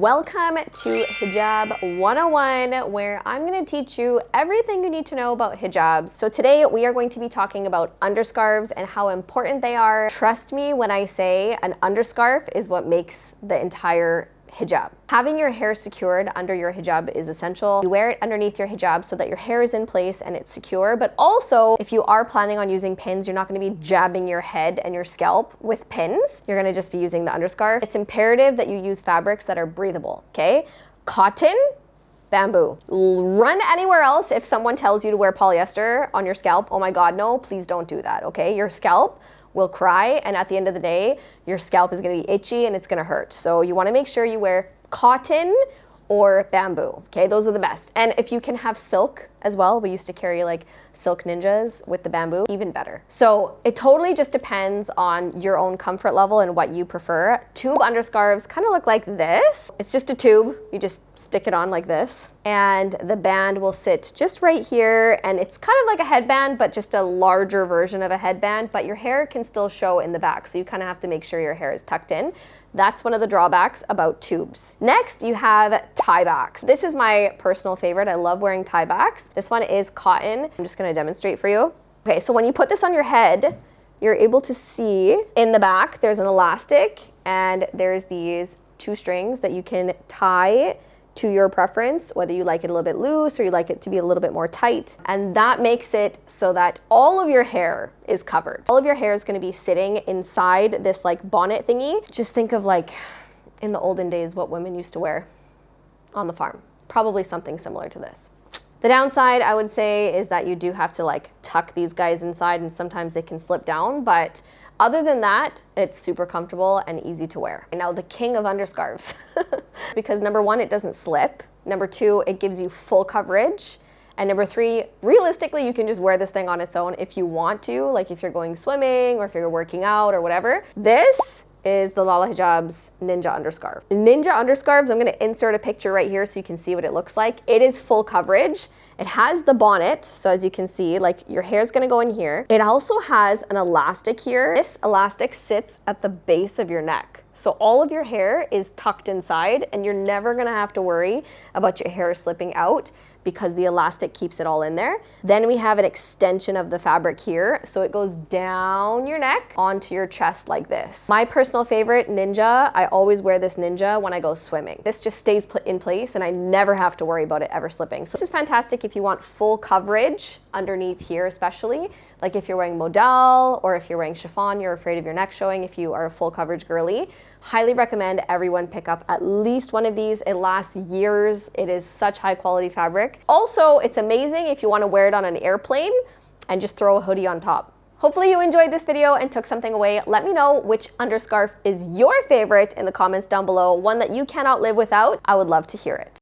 Welcome to Hijab 101, where I'm going to teach you everything you need to know about hijabs. So today we are going to be talking about underscarves and how important they are. Trust me when I say an underscarf is what makes the entire hijab. Having your hair secured under your hijab is essential. You wear it underneath your hijab so that your hair is in place and it's secure, but also if you are planning on using pins, you're not going to be jabbing your head and your scalp with pins. You're going to just be using the underscarf. It's imperative that you use fabrics that are breathable, okay? Cotton, bamboo. Run anywhere else if someone tells you to wear polyester on your scalp. Oh my God, no, please don't do that, okay? Your scalp will cry, and at the end of the day, your scalp is gonna be itchy and it's gonna hurt. So you wanna make sure you wear cotton or bamboo, okay? Those are the best. And if you can have silk as well, we used to carry like silk ninjas with the bamboo, even better. So it totally just depends on your own comfort level and what you prefer. Tube underscarves kind of look like this. It's just a tube, you just stick it on like this. And the band will sit just right here, and it's kind of like a headband, but just a larger version of a headband, but your hair can still show in the back. So you kind of have to make sure your hair is tucked in. That's one of the drawbacks about tubes. Next, you have tie backs. This is my personal favorite. I love wearing tie backs. This one is cotton. I'm just gonna demonstrate for you. Okay, so when you put this on your head, you're able to see in the back, there's an elastic and there's these two strings that you can tie to your preference, whether you like it a little bit loose or you like it to be a little bit more tight. And that makes it so that all of your hair is covered. All of your hair is gonna be sitting inside this like bonnet thingy. Just think of like in the olden days what women used to wear on the farm. Probably something similar to this. The downside, I would say, is that you do have to like tuck these guys inside and sometimes they can slip down, but other than that, it's super comfortable and easy to wear. And now the king of underscarves, because number one, it doesn't slip. Number two, it gives you full coverage. And number three, realistically, you can just wear this thing on its own if you want to, like if you're going swimming or if you're working out or whatever. This is the Lala Hijabs Ninja Underscarf. Ninja Underscarves, I'm gonna insert a picture right here so you can see what it looks like. It is full coverage. It has the bonnet, so as you can see, like your hair is gonna go in here. It also has an elastic here. This elastic sits at the base of your neck. So all of your hair is tucked inside and you're never gonna have to worry about your hair slipping out because the elastic keeps it all in there. Then we have an extension of the fabric here. So it goes down your neck onto your chest like this. My personal favorite, Ninja, I always wear this Ninja when I go swimming. This just stays in place and I never have to worry about it ever slipping. So this is fantastic if you want full coverage underneath here, especially. Like if you're wearing modal or if you're wearing chiffon, you're afraid of your neck showing if you are a full coverage girly. Highly recommend everyone pick up at least one of these. It lasts years. It is such high quality fabric. Also, it's amazing if you want to wear it on an airplane and just throw a hoodie on top. Hopefully you enjoyed this video and took something away. Let me know which underscarf is your favorite in the comments down below, one that you cannot live without. I would love to hear it.